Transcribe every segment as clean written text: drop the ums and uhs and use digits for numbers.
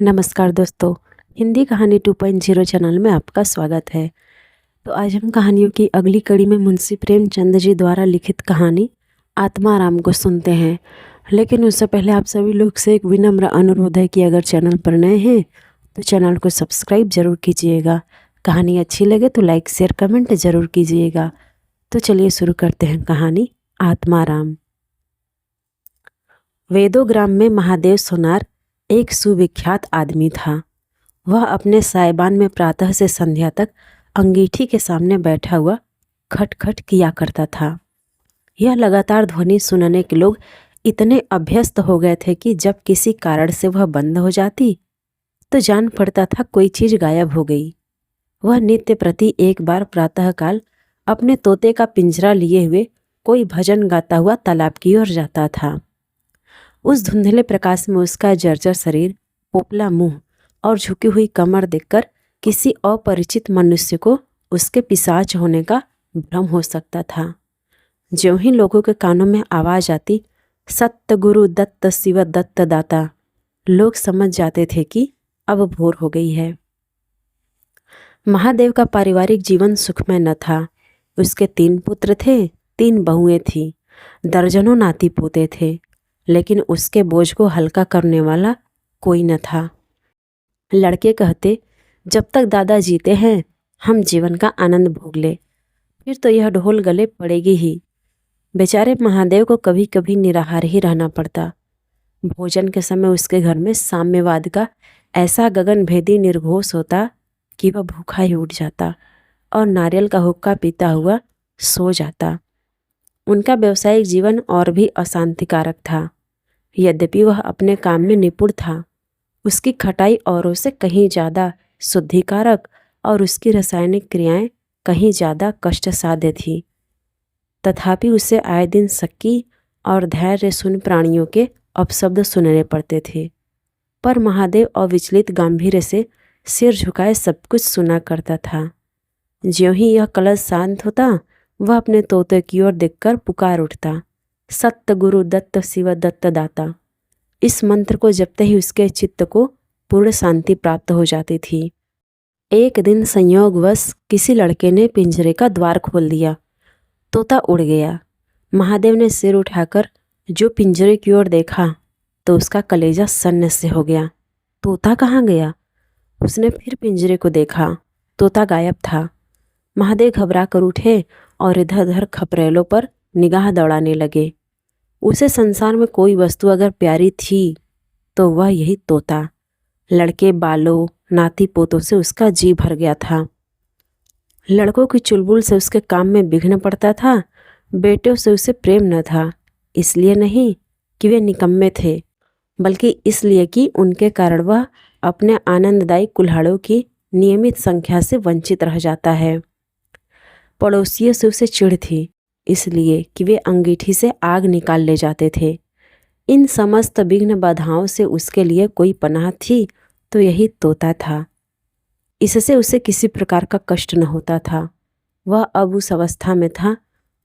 नमस्कार दोस्तों, हिंदी कहानी 2.0 चैनल में आपका स्वागत है। तो आज हम कहानियों की अगली कड़ी में मुंशी प्रेमचंद जी द्वारा लिखित कहानी आत्माराम को सुनते हैं। लेकिन उससे पहले आप सभी लोग से एक विनम्र अनुरोध है कि अगर चैनल पर नए हैं तो चैनल को सब्सक्राइब जरूर कीजिएगा। कहानी अच्छी लगे तो लाइक शेयर कमेंट जरूर कीजिएगा। तो चलिए शुरू करते हैं कहानी आत्माराम। वेदोग्राम में महादेव सोनार एक सुविख्यात आदमी था। वह अपने सायबान में प्रातः से संध्या तक अंगीठी के सामने बैठा हुआ खटखट किया करता था। यह लगातार ध्वनि सुनने के लोग इतने अभ्यस्त हो गए थे कि जब किसी कारण से वह बंद हो जाती तो जान पड़ता था कोई चीज गायब हो गई। वह नित्य प्रति एक बार प्रातःकाल अपने तोते का पिंजरा लिए हुए कोई भजन गाता हुआ तालाब की ओर जाता था। उस धुंधले प्रकाश में उसका जर्जर शरीर, पोपला मुंह और झुकी हुई कमर देखकर किसी अपरिचित मनुष्य को उसके पिशाच होने का भ्रम हो सकता था। ज्यों ही लोगों के कानों में आवाज आती, सत्य गुरु दत्त शिव दत्त दाता, लोग समझ जाते थे कि अब भोर हो गई है। महादेव का पारिवारिक जीवन सुखमय न था। उसके 3 पुत्र थे, 3 बहुएं थीं, दर्जनों नाती पोते थे, लेकिन उसके बोझ को हल्का करने वाला कोई न था। लड़के कहते, जब तक दादा जीते हैं हम जीवन का आनंद भोग ले, फिर तो यह ढोल गले पड़ेगी ही। बेचारे महादेव को कभी कभी निराहार ही रहना पड़ता। भोजन के समय उसके घर में साम्यवाद का ऐसा गगनभेदी निर्घोष होता कि वह भूखा ही उठ जाता और नारियल का हुक्का पीता हुआ सो जाता। उनका व्यवसायिक जीवन और भी अशांतिकारक था। यद्यपि वह अपने काम में निपुण था, उसकी खटाई औरों से कहीं ज़्यादा शुद्धिकारक और उसकी रासायनिक क्रियाएं कहीं ज़्यादा कष्टसाध्य थी। तथापि उसे आए दिन शक्की और धैर्य शून्य प्राणियों के अपशब्द सुनने पड़ते थे। पर महादेव अविचलित गांभीर्य से सिर झुकाए सब कुछ सुना करता था। ज्यों ही यह कलश शांत होता, वह अपने तोते की ओर देखकर पुकार उठता, सत्य गुरु दत्त शिव दत्त दाता। इस मंत्र को जपते ही उसके चित्त को पूर्ण शांति प्राप्त हो जाती थी। एक दिन संयोगवश किसी लड़के ने पिंजरे का द्वार खोल दिया। तोता उड़ गया। महादेव ने सिर उठाकर जो पिंजरे की ओर देखा तो उसका कलेजा सन्न से हो गया। तोता कहाँ गया? उसने फिर पिंजरे को देखा, तोता गायब था। महादेव घबरा कर उठे और इधर उधर खपरेलों पर निगाह दौड़ाने लगे। उसे संसार में कोई वस्तु अगर प्यारी थी तो वह यही तोता। लड़के बालों, नाती पोतों से उसका जी भर गया था। लड़कों की चुलबुल से उसके काम में विघ्न पड़ता था। बेटों से उसे प्रेम न था, इसलिए नहीं कि वे निकम्मे थे, बल्कि इसलिए कि उनके कारण वह अपने आनंददायी कुल्हाड़ों की नियमित संख्या से वंचित रह जाता है। पड़ोसियों से उसे चिढ़ थी, इसलिए कि वे अंगीठी से आग निकाल ले जाते थे। इन समस्त विघ्न बाधाओं से उसके लिए कोई पनाह थी तो यही तोता था। इससे उसे किसी प्रकार का कष्ट न होता था। वह अब उस अवस्था में था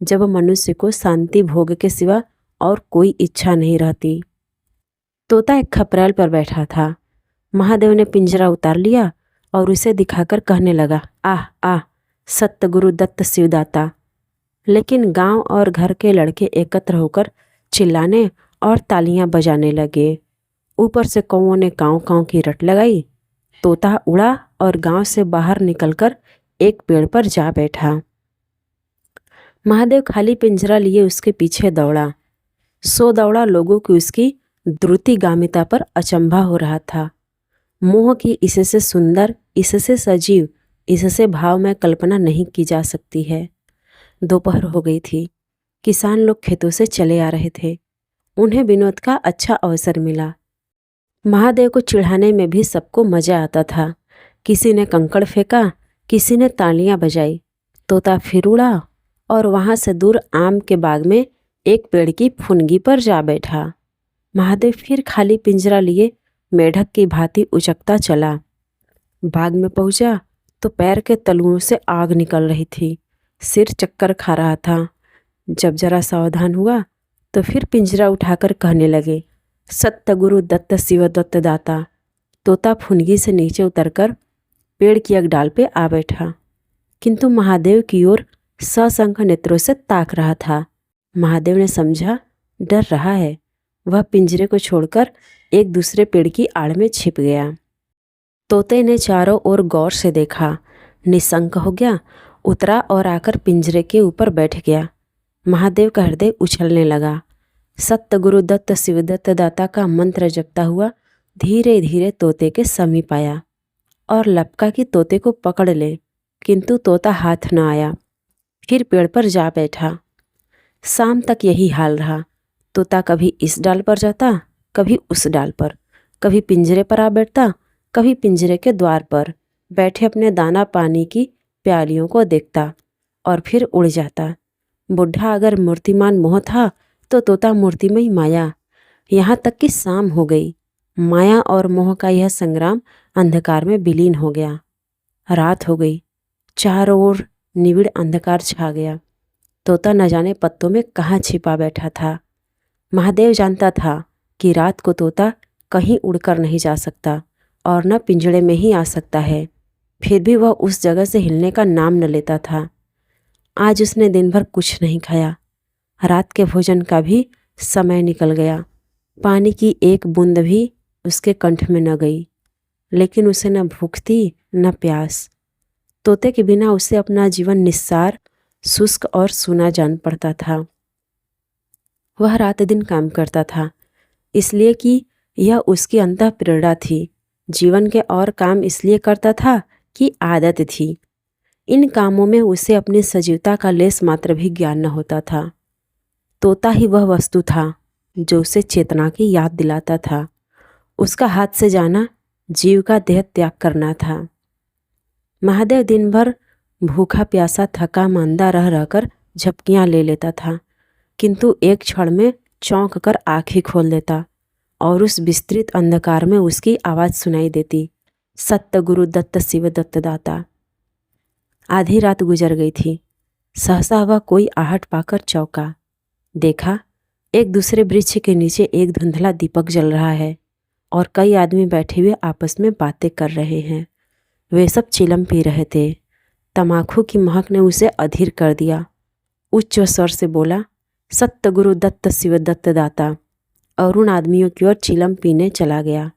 जब मनुष्य को शांति भोग के सिवा और कोई इच्छा नहीं रहती। तोता एक खपरेल पर बैठा था। महादेव ने पिंजरा उतार लिया और उसे दिखाकर कहने लगा, आह आह, सत्य गुरु दत्त शिवदाता। लेकिन गांव और घर के लड़के एकत्र होकर चिल्लाने और तालियां बजाने लगे। ऊपर से कौओं ने काँव काँव की रट लगाई। तोता उड़ा और गांव से बाहर निकलकर एक पेड़ पर जा बैठा। महादेव खाली पिंजरा लिए उसके पीछे दौड़ा। सो दौड़ा लोगों की उसकी द्रुतिगामिता पर अचंभा हो रहा था। मोह की इससे सुंदर, इससे सजीव, इससे भाव में कल्पना नहीं की जा सकती है। दोपहर हो गई थी। किसान लोग खेतों से चले आ रहे थे। उन्हें विनोद का अच्छा अवसर मिला। महादेव को चिढ़ाने में भी सबको मजा आता था। किसी ने कंकड़ फेंका, किसी ने तालियां बजाई। तोता फिर उड़ा और वहां से दूर आम के बाग में एक पेड़ की फुनगी पर जा बैठा। महादेव फिर खाली पिंजरा लिए मेढक की भांति उचकता चला। बाग में पहुंचा तो पैर के तलुओं से आग निकल रही थी। सिर चक्कर खा रहा था। जब जरा सावधान हुआ तो फिर पिंजरा उठाकर कहने लगे, सत्य गुरु दत्त शिव दत्त दाता। तोता फुनगी से नीचे उतरकर पेड़ की एक डाल पे आ बैठा, किंतु महादेव की ओर सशंक नेत्रों से ताक रहा था। महादेव ने समझा डर रहा है। वह पिंजरे को छोड़कर एक दूसरे पेड़ की आड़ में छिप गया। तोते ने चारों ओर गौर से देखा, निशंक हो गया, उतरा और आकर पिंजरे के ऊपर बैठ गया। महादेव का हृदय उछलने लगा। सत्य गुरु दत्त शिवदत्त दाता का मंत्र जपता हुआ धीरे धीरे तोते के समीप आया और लपका कि तोते को पकड़ ले, किंतु तोता हाथ न आया। फिर पेड़ पर जा बैठा। शाम तक यही हाल रहा। तोता कभी इस डाल पर जाता, कभी उस डाल पर, कभी पिंजरे पर आ बैठता, कभी पिंजरे के द्वार पर बैठे अपने दाना पानी की प्यालियों को देखता और फिर उड़ जाता। बुढ़ा अगर मूर्तिमान मोह था तो तोता मूर्तिमयी माया। यहाँ तक कि शाम हो गई। माया और मोह का यह संग्राम अंधकार में विलीन हो गया। रात हो गई। चारों ओर निविड़ अंधकार छा गया। तोता न जाने पत्तों में कहाँ छिपा बैठा था। महादेव जानता था कि रात को तोता कहीं उड़कर नहीं जा सकता और न पिंजड़े में ही आ सकता है। फिर भी वह उस जगह से हिलने का नाम न लेता था। आज उसने दिन भर कुछ नहीं खाया। रात के भोजन का भी समय निकल गया। पानी की एक बूंद भी उसके कंठ में न गई, लेकिन उसे न भूख थी न प्यास। तोते के बिना उसे अपना जीवन निस्सार, शुष्क और सूना जान पड़ता था। वह रात दिन काम करता था, इसलिए कि यह उसकी अंतः प्रेरणा थी। जीवन के और काम इसलिए करता था कि आदत थी। इन कामों में उसे अपनी सजीवता का लेस मात्र भी ज्ञान न होता था। तोता ही वह वस्तु था जो उसे चेतना की याद दिलाता था। उसका हाथ से जाना जीव का देह त्याग करना था। महादेव दिन भर भूखा प्यासा थका मांदा रह रहकर झपकियां ले लेता था, किंतु एक क्षण में चौंक कर आँख ही खोल देता और उस विस्तृत अंधकार में उसकी आवाज़ सुनाई देती, सत्य गुरु दत्त शिव दत्त दाता। आधी रात गुजर गई थी। सहसा वह कोई आहट पाकर चौंका। देखा, एक दूसरे वृक्ष के नीचे एक धुंधला दीपक जल रहा है और कई आदमी बैठे हुए आपस में बातें कर रहे हैं। वे सब चिलम पी रहे थे। तमाकू की महक ने उसे अधीर कर दिया। उच्च स्वर से बोला, सत्य गुरु दत्त शिव दत्त दाता, और उन आदमियों की ओर चिलम पीने चला गया।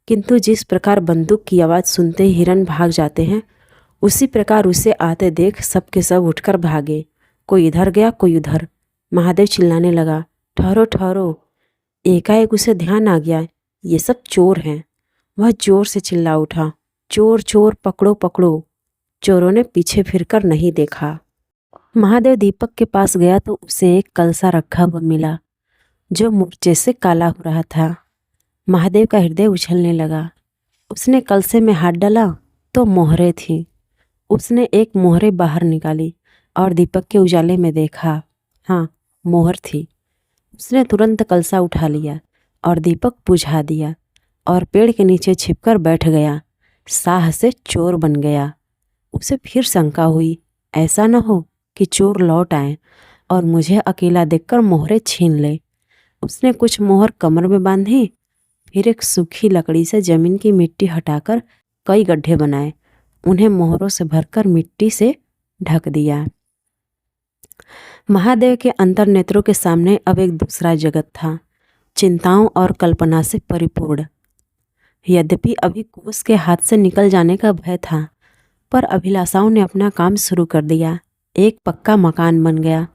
किंतु जिस प्रकार बंदूक की आवाज़ सुनते ही हिरन भाग जाते हैं, उसी प्रकार उसे आते देख सबके सब उठकर भागे। कोई इधर गया, कोई उधर। महादेव चिल्लाने लगा, ठहरो ठहरो। एकाएक उसे ध्यान आ गया, ये सब चोर हैं। वह जोर से चिल्ला उठा, चोर चोर, पकड़ो पकड़ो। चोरों ने पीछे फिरकर नहीं देखा। महादेव दीपक के पास गया तो उसे एक कलसा रखा हुआ मिला जो मूर्छे से काला हो रहा था। महादेव का हृदय उछलने लगा। उसने कलसे में हाथ डाला तो मोहरें थीं। उसने एक मोहरे बाहर निकाली और दीपक के उजाले में देखा, हाँ, मोहर थी। उसने तुरंत कलसा उठा लिया और दीपक बुझा दिया और पेड़ के नीचे छिपकर बैठ गया। साह से चोर बन गया। उसे फिर शंका हुई, ऐसा न हो कि चोर लौट आए और मुझे अकेला देखकर मोहरे छीन ले। उसने कुछ मोहर कमर में बांधी, फिर एक सूखी लकड़ी से जमीन की मिट्टी हटाकर कई गड्ढे बनाए, उन्हें मोहरों से भरकर मिट्टी से ढक दिया। महादेव के अंतर नेत्रों के सामने अब एक दूसरा जगत था, चिंताओं और कल्पना से परिपूर्ण। यद्यपि अभी कोस के हाथ से निकल जाने का भय था, पर अभिलाषाओं ने अपना काम शुरू कर दिया। एक पक्का मकान बन गया।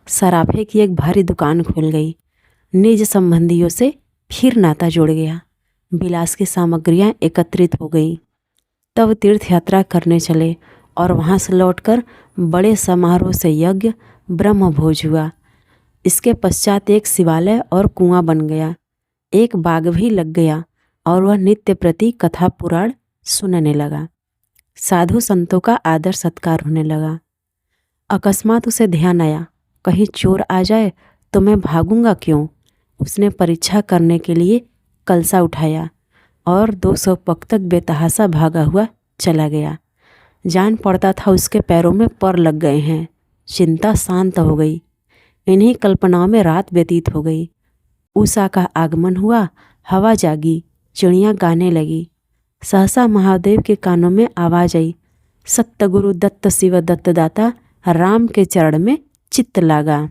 सराफे की एक भारी दुकान खुल गई। निज संबंधियों से फिर नाता जुड़ गया। विलास की सामग्रियां एकत्रित हो गई। तब तीर्थ यात्रा करने चले और वहां से लौटकर बड़े समारोह से यज्ञ ब्रह्म भोज हुआ। इसके पश्चात एक शिवालय और कुआं बन गया। एक बाग भी लग गया और वह नित्य प्रति कथा पुराण सुनने लगा। साधु संतों का आदर सत्कार होने लगा। अकस्मात उसे ध्यान आया, कहीं चोर आ जाए तो मैं भागूंगा क्यों। उसने परीक्षा करने के लिए कलसा उठाया और 200 पग तक बेतहासा भागा हुआ चला गया। जान पड़ता था उसके पैरों में पर लग गए हैं। चिंता शांत हो गई। इन्हीं कल्पनाओं में रात व्यतीत हो गई। उषा का आगमन हुआ, हवा जागी, चिड़ियाँ गाने लगी। सहसा महादेव के कानों में आवाज आई, सत्तगुरु दत्त शिव दत्त दाता, राम के चरण में चित्त लागा।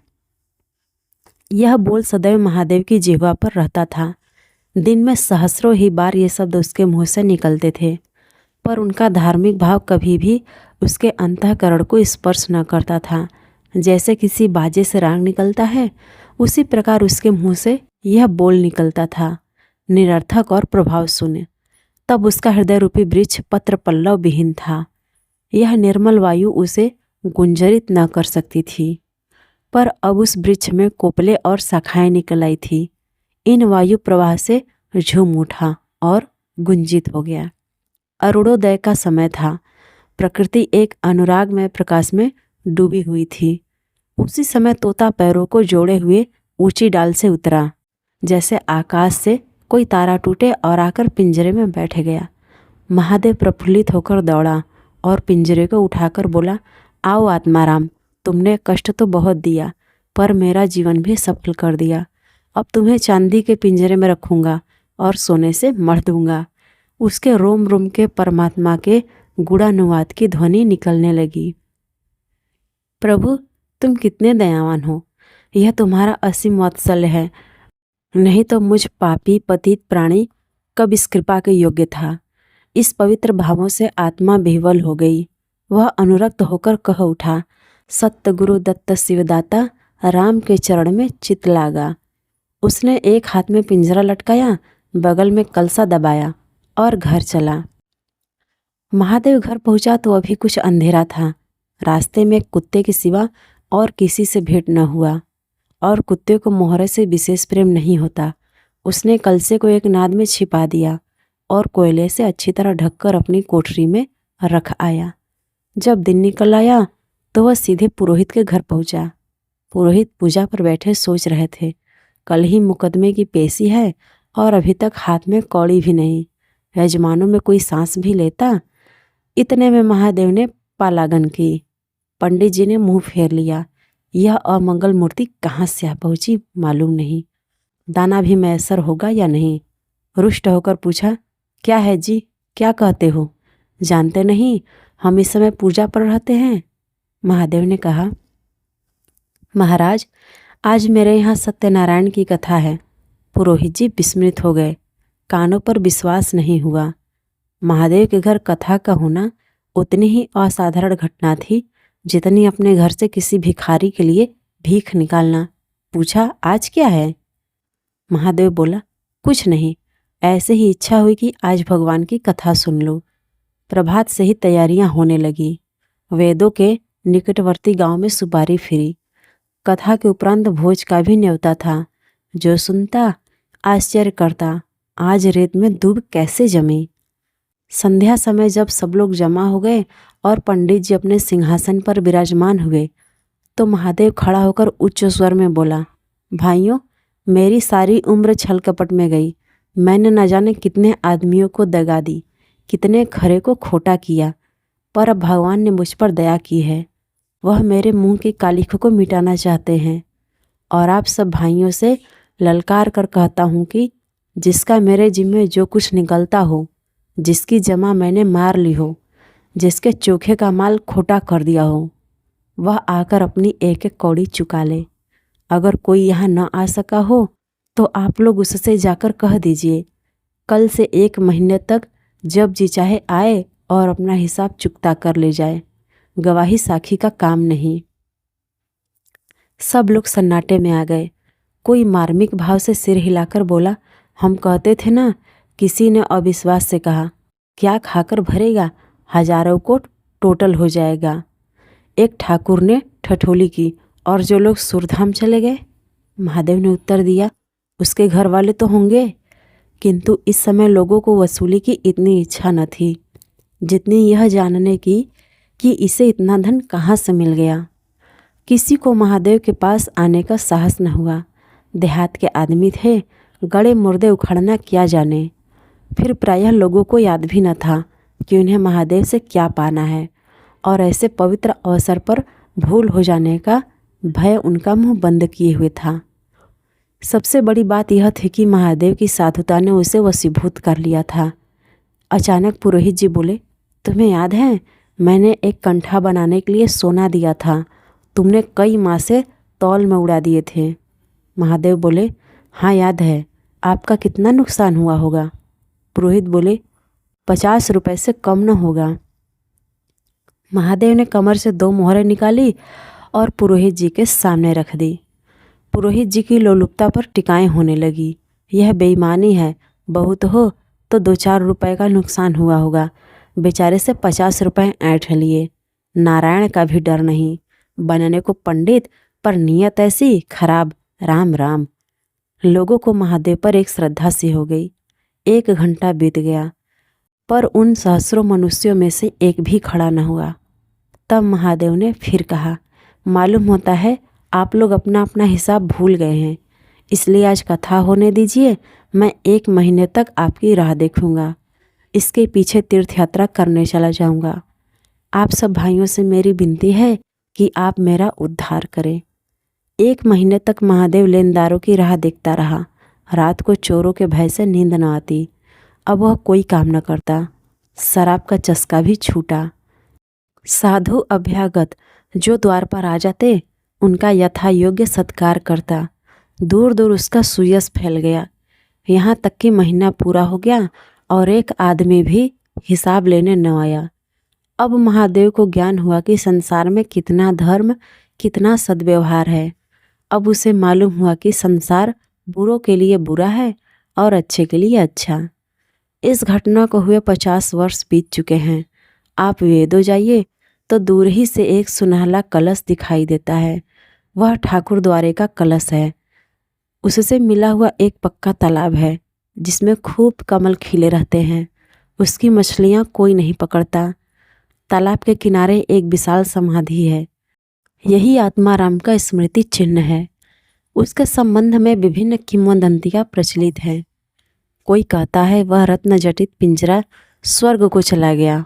यह बोल सदैव महादेव की जिह्वा पर रहता था। दिन में सहस्रों ही बार ये शब्द उसके मुंह से निकलते थे, पर उनका धार्मिक भाव कभी भी उसके अंतःकरण को स्पर्श न करता था। जैसे किसी बाजे से राग निकलता है, उसी प्रकार उसके मुंह से यह बोल निकलता था, निरर्थक और प्रभाव शून्य। तब उसका हृदय रूपी वृक्ष पत्र पल्लव विहीन था। यह निर्मल वायु उसे गुंजरित न कर सकती थी, पर अब उस वृक्ष में कोपले और शाखाएं निकल आई थी। इन वायु प्रवाह से झूम उठा और गुंजित हो गया। अरुणोदय का समय था। प्रकृति एक अनुरागमय प्रकाश में डूबी हुई थी। उसी समय तोता पैरों को जोड़े हुए ऊंची डाल से उतरा, जैसे आकाश से कोई तारा टूटे और आकर पिंजरे में बैठ गया। महादेव प्रफुल्लित होकर दौड़ा और पिंजरे को उठाकर बोला, आओ आत्माराम, तुमने कष्ट तो बहुत दिया, पर मेरा जीवन भी सफल कर दिया। अब तुम्हें चांदी के पिंजरे में रखूंगा और सोने से मढ़ दूंगा। उसके रोम रोम के परमात्मा के गुणानुवाद की ध्वनि निकलने लगी। प्रभु, तुम कितने दयावान हो। यह तुम्हारा असीम वात्सल्य है, नहीं तो मुझ पापी पतित प्राणी कब इस कृपा के योग्य था। इस पवित्र भावों से आत्मा विह्वल हो गई। वह अनुरक्त होकर कह उठा, सत्य गुरु दत्त शिवदाता, राम के चरण में चित लागा। उसने एक हाथ में पिंजरा लटकाया, बगल में कलसा दबाया और घर चला। महादेव घर पहुंचा तो अभी कुछ अंधेरा था। रास्ते में कुत्ते के सिवा और किसी से भेंट न हुआ, और कुत्ते को मोहरे से विशेष प्रेम नहीं होता। उसने कलसे को एक नाद में छिपा दिया और कोयले से अच्छी तरह ढककर अपनी कोठरी में रख आया। जब दिन निकल आया तो वह सीधे पुरोहित के घर पहुंचा। पुरोहित पूजा पर बैठे सोच रहे थे, कल ही मुकदमे की पेशी है और अभी तक हाथ में कौड़ी भी नहीं। यजमानों में कोई सांस भी लेता। इतने में महादेव ने पालागन की। पंडित जी ने मुंह फेर लिया। यह अमंगल मूर्ति कहाँ से आ पहुंची मालूम नहीं। दाना भी मैसर होगा या नहीं। रुष्ट होकर पूछा, क्या है जी, क्या कहते हो? जानते नहीं हम इस समय पूजा पर रहते हैं। महादेव ने कहा, महाराज, आज मेरे यहाँ सत्यनारायण की कथा है। पुरोहित जी विस्मित हो गए। कानों पर विश्वास नहीं हुआ। महादेव के घर कथा का होना उतनी ही असाधारण घटना थी जितनी अपने घर से किसी भिखारी के लिए भीख निकालना। पूछा, आज क्या है? महादेव बोला, कुछ नहीं, ऐसे ही इच्छा हुई कि आज भगवान की कथा सुन लो। प्रभात से ही तैयारियां होने लगी। वेदों के निकटवर्ती गांव में सुपारी फिरी। कथा के उपरांत भोज का भी न्योता था। जो सुनता आश्चर्य करता, आज रेत में दूब कैसे जमी। संध्या समय जब सब लोग जमा हो गए और पंडित जी अपने सिंहासन पर विराजमान हुए, तो महादेव खड़ा होकर उच्च स्वर में बोला, भाइयों, मेरी सारी उम्र छल कपट में गई। मैंने न जाने कितने आदमियों को दगा दी, कितने खरे को खोटा किया, पर अब भगवान ने मुझ पर दया की है। वह मेरे मुंह की कालिख को मिटाना चाहते हैं। और आप सब भाइयों से ललकार कर कहता हूँ कि जिसका मेरे जिम्मे जो कुछ निकलता हो, जिसकी जमा मैंने मार ली हो, जिसके चोखे का माल खोटा कर दिया हो, वह आकर अपनी एक एक कौड़ी चुका ले। अगर कोई यहाँ न आ सका हो तो आप लोग उससे जाकर कह दीजिए, कल से 1 महीने तक जब जी चाहे आए और अपना हिसाब चुकता कर ले जाए। गवाही साखी का काम नहीं। सब लोग सन्नाटे में आ गए। कोई मार्मिक भाव से सिर हिलाकर बोला, हम कहते थे ना। किसी ने अविश्वास से कहा, क्या खाकर भरेगा, हजारों को टोटल हो जाएगा। एक ठाकुर ने ठठोली की, और जो लोग सुरधाम चले गए। महादेव ने उत्तर दिया, उसके घर वाले तो होंगे, किंतु इस समय लोगों को वसूली की इतनी इच्छा न थी जितनी यह जानने की कि इसे इतना धन कहाँ से मिल गया। किसी को महादेव के पास आने का साहस न हुआ। देहात के आदमी थे, गड़े मुर्दे उखड़ना क्या जाने। फिर प्रायः लोगों को याद भी न था कि उन्हें महादेव से क्या पाना है, और ऐसे पवित्र अवसर पर भूल हो जाने का भय उनका मुंह बंद किए हुए था। सबसे बड़ी बात यह थी कि महादेव की साधुता ने उसे वशीभूत कर लिया था। अचानक पुरोहित जी बोले, तुम्हें याद है मैंने एक कंठा बनाने के लिए सोना दिया था, तुमने कई माह से तौल में उड़ा दिए थे। महादेव बोले, हाँ याद है। आपका कितना नुकसान हुआ होगा? पुरोहित बोले, 50 रुपये से कम न होगा। महादेव ने कमर से 2 मोहरें निकाली और पुरोहित जी के सामने रख दी। पुरोहित जी की लोलुपता पर टिकाएं होने लगी। यह बेईमानी है, बहुत हो तो 2-4 रुपए का नुकसान हुआ होगा, बेचारे से 50 रुपए ऐंठ लिए। नारायण का भी डर नहीं, बनने को पंडित पर नीयत ऐसी खराब। राम राम। लोगों को महादेव पर एक श्रद्धा सी हो गई। 1 घंटा बीत गया पर उन सहस्रों मनुष्यों में से एक भी खड़ा न हुआ। तब महादेव ने फिर कहा, मालूम होता है आप लोग अपना अपना हिसाब भूल गए हैं, इसलिए आज कथा होने दीजिए। मैं 1 महीने तक आपकी राह देखूंगा, इसके पीछे तीर्थ यात्रा करने चला जाऊंगा। आप सब भाइयों से मेरी विनती है कि आप मेरा उद्धार करें। 1 महीने तक महादेव लेनदारों की राह देखता रहा। रात को चोरों के भय से नींद न आती। अब वह कोई काम न करता। शराब का चस्का भी छूटा। साधु अभ्यागत जो द्वार पर आ जाते उनका यथा योग्य सत्कार करता। दूर दूर उसका सुयश फैल गया। यहाँ तक कि महीना पूरा हो गया और एक आदमी भी हिसाब लेने न आया। अब महादेव को ज्ञान हुआ कि संसार में कितना धर्म, कितना सद्व्यवहार है। अब उसे मालूम हुआ कि संसार बुरों के लिए बुरा है और अच्छे के लिए अच्छा। इस घटना को हुए 50 वर्ष बीत चुके हैं। आप वेदों जाइए तो दूर ही से एक सुनहला कलश दिखाई देता है। वह ठाकुर द्वारे का कलश है। उससे मिला हुआ एक पक्का तालाब है जिसमें खूब कमल खिले रहते हैं। उसकी मछलियाँ कोई नहीं पकड़ता। तालाब के किनारे एक विशाल समाधि है। यही आत्माराम का स्मृति चिन्ह है। उसके संबंध में विभिन्न किंवदंतियाँ प्रचलित हैं। कोई कहता है वह रत्न जटित पिंजरा स्वर्ग को चला गया,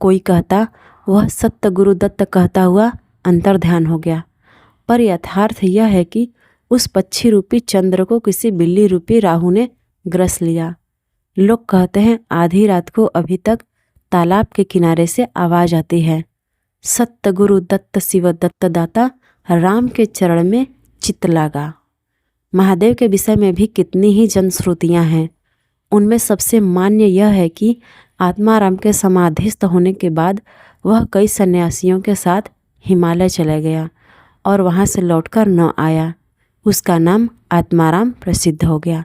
कोई कहता वह सत्य गुरु दत्त कहता हुआ अंतर्ध्यान हो गया। पर यथार्थ यह है कि उस पक्षी रूपी चंद्र को किसी बिल्ली रूपी राहु ने ग्रस लिया। लोग कहते हैं आधी रात को अभी तक तालाब के किनारे से आवाज आती है, सत्य गुरु दत्त शिव दत्त दाता राम के चरण में चित्त लागा। महादेव के विषय में भी कितनी ही जनश्रुतियाँ हैं। उनमें सबसे मान्य यह है कि आत्माराम के समाधिस्थ होने के बाद वह कई सन्यासियों के साथ हिमालय चला गया और वहाँ से लौटकर न आया। उसका नाम आत्माराम प्रसिद्ध हो गया।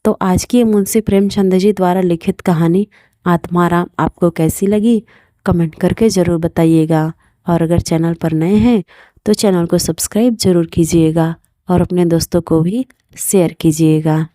तो आज की मुंशी प्रेमचंद जी द्वारा लिखित कहानी आत्माराम आपको कैसी लगी कमेंट करके ज़रूर बताइएगा। और अगर चैनल पर नए हैं तो चैनल को सब्सक्राइब ज़रूर कीजिएगा और अपने दोस्तों को भी शेयर कीजिएगा।